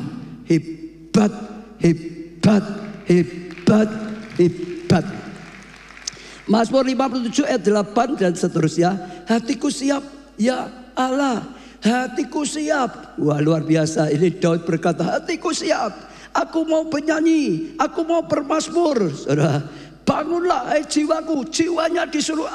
Mazmur 57 ayat 8 dan seterusnya. Hatiku siap ya Allah, hatiku siap. Wah luar biasa, ini Daud berkata hatiku siap, aku mau bernyanyi, aku mau bermazmur. Saudara, Bangunlah hai jiwaku. Jiwanya disuruh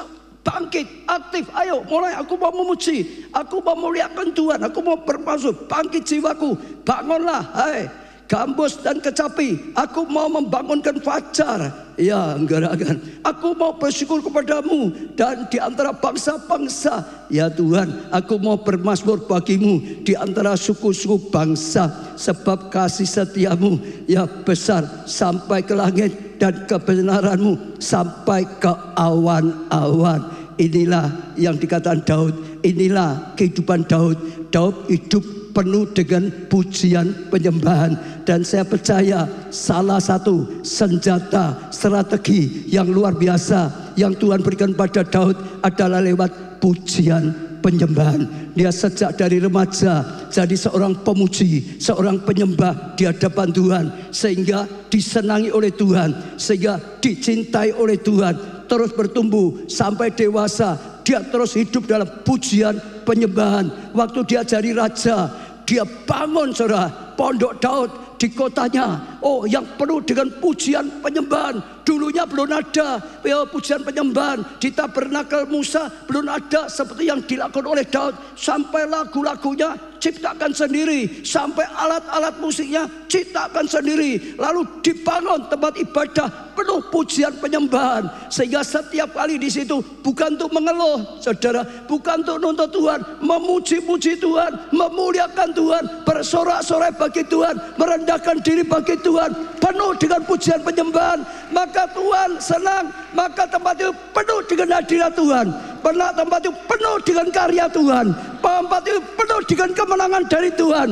bangkit, aktif. Ayo mulai, aku mau memuji, aku mau muliakan Tuhan, aku mau bermasuk. Bangkit jiwaku, bangunlah hai gambus dan kecapi, aku mau membangunkan fajar. Ya enggarakan, aku mau bersyukur kepadamu dan di antara bangsa-bangsa. Ya Tuhan, aku mau bermazmur bagimu di antara suku-suku bangsa. Sebab kasih setiamu ya besar sampai ke langit, dan kebenaranmu sampai ke awan-awan. Inilah yang dikatakan Daud, inilah kehidupan Daud. Daud hidup penuh dengan pujian penyembahan. Dan saya percaya salah satu senjata strategi yang luar biasa yang Tuhan berikan pada Daud adalah lewat pujian penyembahan. Dia sejak dari remaja jadi seorang pemuji, seorang penyembah di hadapan Tuhan, sehingga disenangi oleh Tuhan, sehingga dicintai oleh Tuhan. Terus bertumbuh sampai dewasa, dia terus hidup dalam pujian penyembahan. Waktu dia jadi raja, dia bangun saudara pondok Daud di kotanya, yang penuh dengan pujian penyembahan. Dulunya belum ada pujian penyembahan di tabernakel Musa, belum ada seperti yang dilakukan oleh Daud. Sampai lagu-lagunya ciptakan sendiri, sampai alat-alat musiknya ciptakan sendiri. Lalu dibangun tempat ibadah penuh pujian penyembahan, sehingga setiap kali di situ bukan untuk mengeluh saudara, bukan untuk nuntut Tuhan, memuji-muji Tuhan, memuliakan Tuhan, bersorak-sorai bagi Tuhan, merendahkan diri bagi Tuhan, penuh dengan pujian penyembahan. Maka Tuhan senang, maka tempat itu penuh dengan hadirat Tuhan, tempat itu penuh dengan karya Tuhan, tempat itu penuh dengan kemenangan dari Tuhan.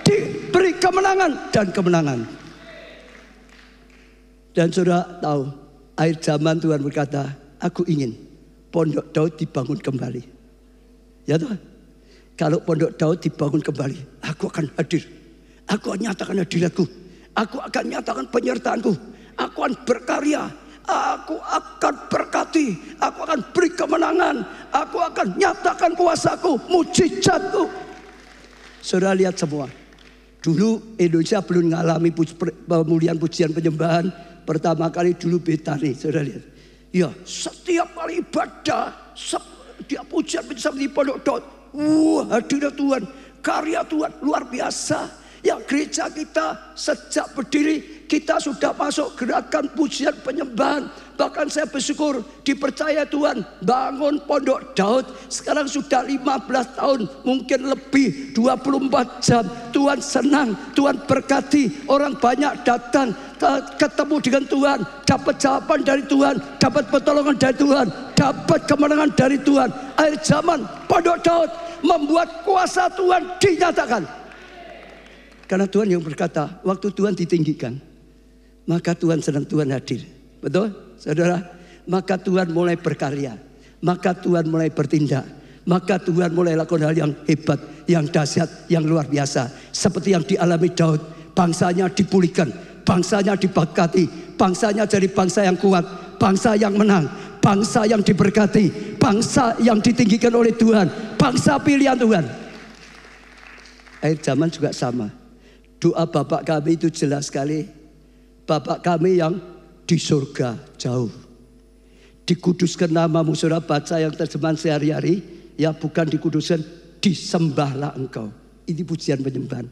Diberi kemenangan dan kemenangan. Dan saudara tahu, akhir zaman Tuhan berkata, aku ingin pondok Daud dibangun kembali. Ya Tuhan, kalau pondok Daud dibangun kembali, aku akan hadir. Aku akan nyatakan hadiratku, aku akan nyatakan penyertaanku, aku akan berkarya, aku akan berkati, aku akan beri kemenangan, aku akan nyatakan kuasaku, mujizatku. Saudara lihat semua, dulu Indonesia belum mengalami pemulihan pujian penyembahan. Pertama kali dulu Betani, saudara lihat. Ya, setiap kali ibadah, dia pujian seperti pondok Daud. Hadirat Tuhan, karya Tuhan luar biasa. Ya, gereja kita sejak berdiri kita sudah masuk gerakan pujian penyembahan. Bahkan saya bersyukur dipercaya Tuhan bangun pondok Daud. Sekarang sudah 15 tahun, mungkin lebih 24 jam. Tuhan senang, Tuhan berkati, orang banyak datang ketemu dengan Tuhan, dapat jawaban dari Tuhan, dapat pertolongan dari Tuhan, dapat kemenangan dari Tuhan. Akhir zaman pondok Daud membuat kuasa Tuhan dinyatakan. Karena Tuhan yang berkata, waktu Tuhan ditinggikan, maka Tuhan senang, Tuhan hadir. Betul, saudara? Maka Tuhan mulai berkarya, maka Tuhan mulai bertindak, maka Tuhan mulai lakukan hal yang hebat, yang dahsyat, yang luar biasa. Seperti yang dialami Daud, bangsanya dipulihkan, bangsanya diberkati, bangsanya jadi bangsa yang kuat, bangsa yang menang, bangsa yang diberkati, bangsa yang ditinggikan oleh Tuhan, bangsa pilihan Tuhan. Akhir zaman juga sama. Doa Bapak kami itu jelas sekali. Bapak kami yang di surga jauh, dikuduskan namamu. Saudara baca yang terjemahan sehari-hari, ya bukan dikuduskan, disembahlah engkau. Ini pujian penyembahan.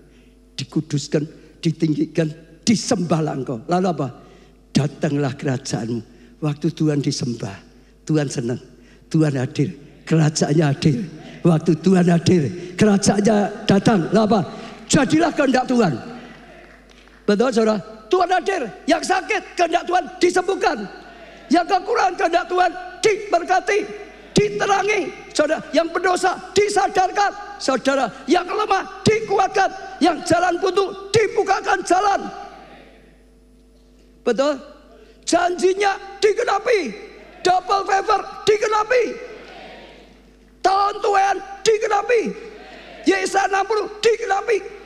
Dikuduskan, ditinggikan, disembahlah engkau. Lalu apa? Datanglah kerajaanmu. Waktu Tuhan disembah, Tuhan senang, Tuhan hadir, kerajaannya hadir. Waktu Tuhan hadir, kerajaannya datang. Lalu apa? Jadilah kehendak Tuhan. Betul saudara? Tuhan hadir, yang sakit kehendak Tuhan disembuhkan, yang kekurangan kehendak Tuhan diberkati, diterangi. Saudara, yang berdosa disadarkan. Saudara, yang lemah dikuatkan, yang jalan buntu dibukakan jalan. Betul? Janjinya digenapi, double favor digenapi, tahun Tuhan digenapi, Yesaya 60 digenapi.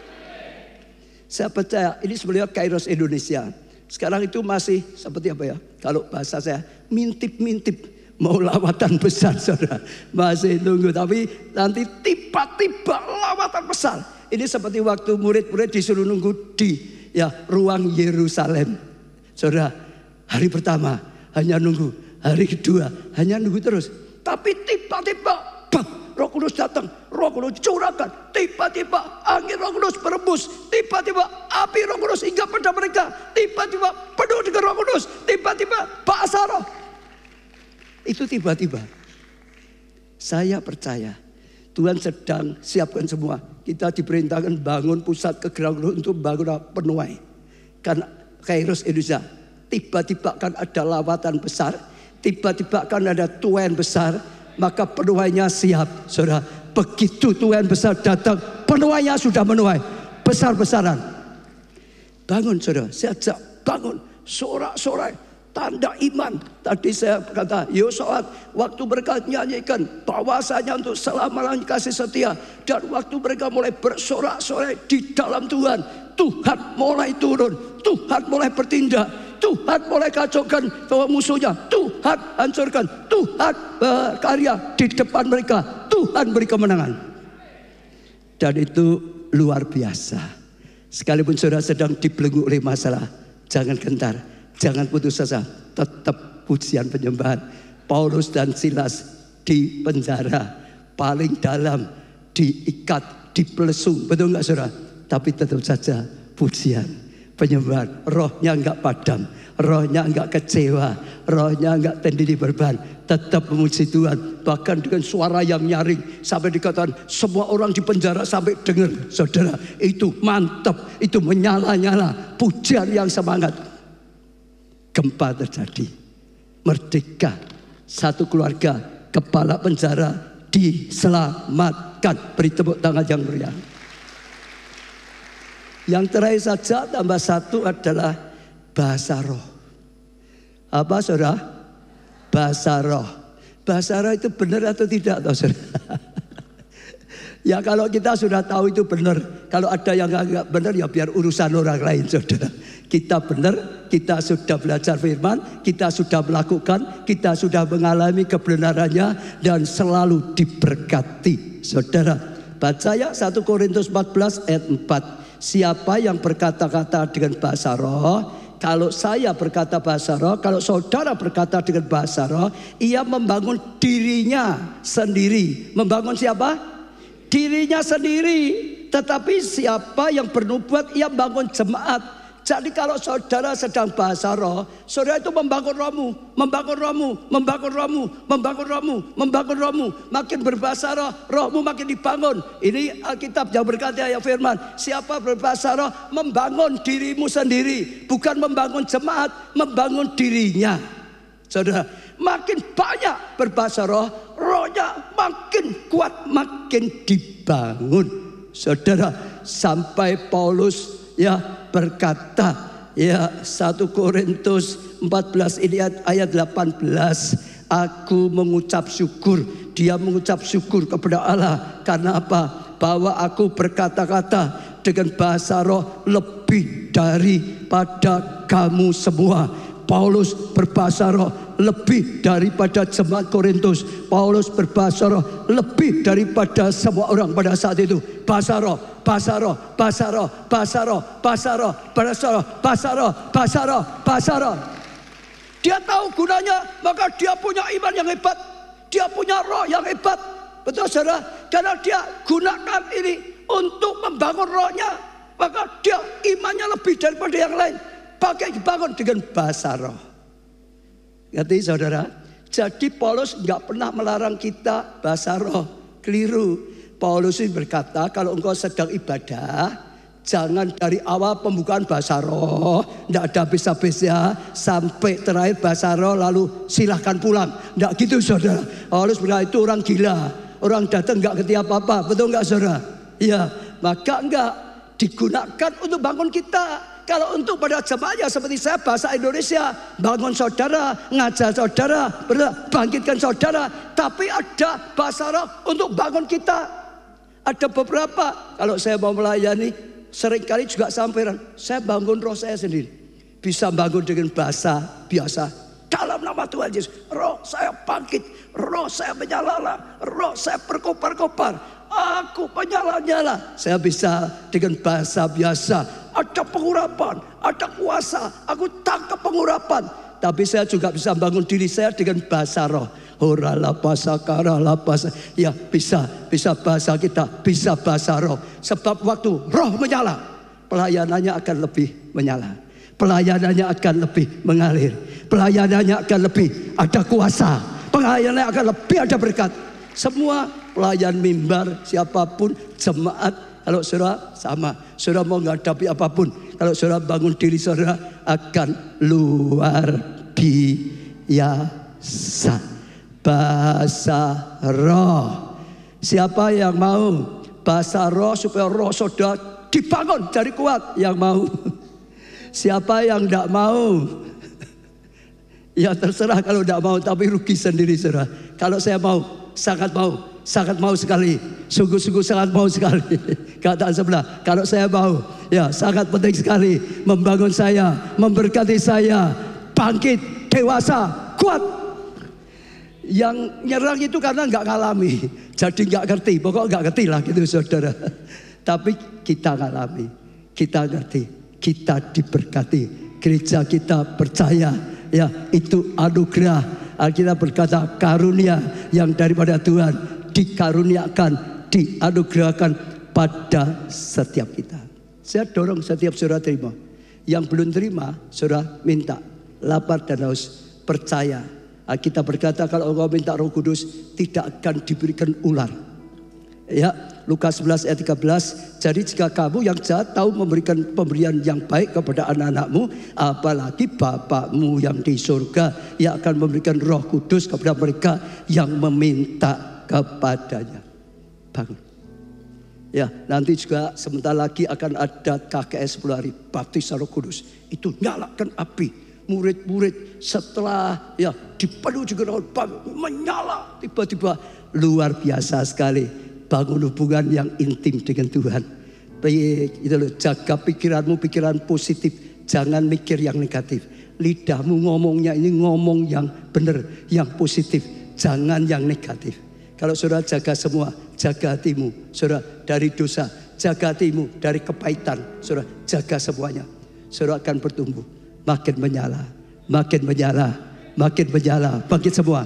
Saya percaya ini sebenarnya Kairos Indonesia. Sekarang itu masih seperti apa ya? Kalau bahasa saya mintip-mintip mau lawatan besar, saudara. Masih tunggu, tapi nanti tiba-tiba lawatan besar. Ini seperti waktu murid-murid disuruh nunggu di ruang Yerusalem. Saudara, hari pertama hanya nunggu. Hari kedua hanya nunggu terus. Tapi tiba-tiba Roh Kudus datang, Roh Kudus curahkan, tiba-tiba angin Roh Kudus berembus, tiba-tiba api Roh Kudus hingga pada mereka, tiba-tiba penuh dengan Roh Kudus, tiba-tiba bahasa roh. Itu tiba-tiba. Saya percaya Tuhan sedang siapkan semua. Kita diperintahkan bangun pusat kegerak untuk bangun penuai. Karena Kairos Indonesia, tiba-tiba akan ada lawatan besar, tiba-tiba akan ada tuayan besar. Maka penuainya siap, saudara. Begitu tuayan besar datang, penuainya sudah menuai besar-besaran. Bangun, saudara. Saya ajak bangun, sorak-sorai, tanda iman. Tadi saya kata, Yehoshafat, waktu mereka nyanyikan bahwasanya untuk selama-lamanya kasih setia, dan waktu mereka mulai bersorak-sorai di dalam Tuhan, Tuhan mulai turun, Tuhan mulai bertindak. Tuhan mulai kacaukan musuhnya, Tuhan hancurkan, Tuhan berkarya di depan mereka, Tuhan beri kemenangan. Dan itu luar biasa. Sekalipun saudara sedang dibelenggu oleh masalah, jangan gentar, jangan putus asa, tetap pujian penyembahan. Paulus dan Silas di penjara paling dalam, diikat, dipelesung, betul nggak saudara? Tapi tetap saja pujian penyembahan, rohnya enggak padam, rohnya enggak kecewa, rohnya enggak tendini berban, tetap memuji Tuhan. Bahkan dengan suara yang nyaring, sampai dikatakan semua orang di penjara sampai dengar, saudara. Itu mantap, itu menyala-nyala, pujian yang semangat. Gempa terjadi, merdeka, satu keluarga, kepala penjara diselamatkan. Beri tepuk tangan yang meriah. Yang terakhir saja tambah satu adalah bahasa roh. Apa saudara? Bahasa roh. Bahasa roh itu benar atau tidak, saudara? Ya kalau kita sudah tahu itu benar. Kalau ada yang enggak benar ya biar urusan orang lain, saudara. Kita benar, kita sudah belajar firman, kita sudah melakukan, kita sudah mengalami kebenarannya dan selalu diberkati, saudara. Baca ya 1 Korintus 14 ayat 4. Siapa yang berkata-kata dengan bahasa roh, kalau saya berkata bahasa roh, kalau saudara berkata dengan bahasa roh, ia membangun dirinya sendiri. Membangun siapa? Dirinya sendiri. Tetapi siapa yang bernubuat, ia membangun jemaat. Jadi kalau saudara sedang bahasa roh, saudara itu membangun rohmu, membangun rohmu, membangun rohmu, membangun rohmu, membangun rohmu. Makin berbahasa roh, rohmu makin dibangun. Ini Alkitab yang berkata ya firman, siapa berbahasa roh membangun dirimu sendiri, bukan membangun jemaat, membangun dirinya. Saudara, makin banyak berbahasa roh, rohnya makin kuat, makin dibangun. Saudara, sampai Paulus ya berkata ya 1 Korintus 14 ini ayat 18, aku mengucap syukur, dia mengucap syukur kepada Allah karena apa? Bahwa aku berkata-kata dengan bahasa roh lebih daripada kamu semua. Paulus berbahasa roh lebih daripada jemaat Korintus. Paulus berbahasa roh lebih daripada semua orang pada saat itu. Bahasa roh, bahasa roh, bahasa roh, bahasa roh, bahasa roh, bahasa roh, bahasa roh, bahasa roh, bahasa roh. Dia tahu gunanya, maka dia punya iman yang hebat. Dia punya roh yang hebat. Betul saudara? Karena dia gunakan ini untuk membangun rohnya, maka dia imannya lebih daripada yang lain. Pakai dibangun dengan bahasa roh. Ngerti saudara? Jadi Paulus nggak pernah melarang kita bahasa roh. Keliru. Paulus ini berkata kalau engkau sedang ibadah, jangan dari awal pembukaan bahasa roh, nggak ada habis-habisnya sampai terakhir bahasa roh lalu silahkan pulang. Nggak gitu saudara. Paulus berkata itu orang gila. Orang datang nggak ngerti apa-apa. Betul nggak saudara? Ya, maka nggak digunakan untuk bangun kita. Kalau untuk pada jemaatnya seperti saya bahasa Indonesia, bangun saudara, ngajar saudara, bangkitkan saudara. Tapi ada bahasa roh untuk bangun kita. Ada beberapa, kalau saya mau melayani, seringkali juga samperan, saya bangun roh saya sendiri. Bisa bangun dengan bahasa biasa. Dalam nama Tuhan Yesus, roh saya bangkit, roh saya menyala, roh saya berkobar-kobar. Aku menyala-nyala. Saya bisa dengan bahasa biasa. Ada pengurapan, ada kuasa. Aku tangkap pengurapan. Tapi saya juga bisa bangun diri saya dengan bahasa roh. Ora la pasakara la pas. Ya bisa bahasa kita, bisa bahasa roh. Sebab waktu roh menyala, pelayanannya akan lebih menyala. Pelayanannya akan lebih mengalir. Pelayanannya akan lebih ada kuasa. Pelayanannya akan lebih ada berkat. Semua pelayan mimbar, siapapun, jemaat, kalau saudara sama, saudara mau menghadapi apapun, kalau saudara bangun diri saudara akan luar biasa. Bahasa roh. Siapa yang mau bahasa roh supaya roh saudara dibangun dari kuat? Yang mau? Siapa yang tidak mau? Ya terserah kalau tidak mau, tapi rugi sendiri saudara. Kalau saya mau, sangat mau sekali, sungguh-sungguh sangat mau sekali. Kata sebelah, kalau saya mau, ya sangat penting sekali membangun saya, memberkati saya, bangkit, dewasa, kuat. Yang nyerang itu karena nggak ngalami, jadi nggak ngerti, pokok nggak ngerti lah gitu saudara. Tapi kita ngalami, kita ngerti. Kita diberkati, gereja kita percaya, ya itu anugerah. Alkitab berkata karunia yang daripada Tuhan dikaruniakan, dianugerahkan pada setiap kita. Saya dorong setiap saudara terima. Yang belum terima, saudara minta. Lapar dan haus, percaya. Alkitab berkata kalau engkau minta Roh Kudus tidak akan diberikan ular. Ya, Lukas 11 ayat 13. Jadi jika kamu yang jahat tahu memberikan pemberian yang baik kepada anak-anakmu, apalagi Bapakmu yang di surga yang akan memberikan Roh Kudus kepada mereka yang meminta kepadanya. Bangun. Ya, nanti juga sebentar lagi akan ada KKS 10 hari baptisan Roh Kudus. Itu nyalakan api. Murid-murid setelah ya dipenuhi juga menyala, tiba-tiba luar biasa sekali. Bangun hubungan yang intim dengan Tuhan. Itu loh, jaga pikiranmu, pikiran positif. Jangan mikir yang negatif. Lidahmu ngomongnya ini ngomong yang benar, yang positif. Jangan yang negatif. Kalau saudara jaga semua, jaga hatimu, saudara dari dosa, jaga hatimu dari kepahitan, saudara jaga semuanya. Saudara akan bertumbuh, makin menyala, makin menyala, makin menyala. Bangkit semua.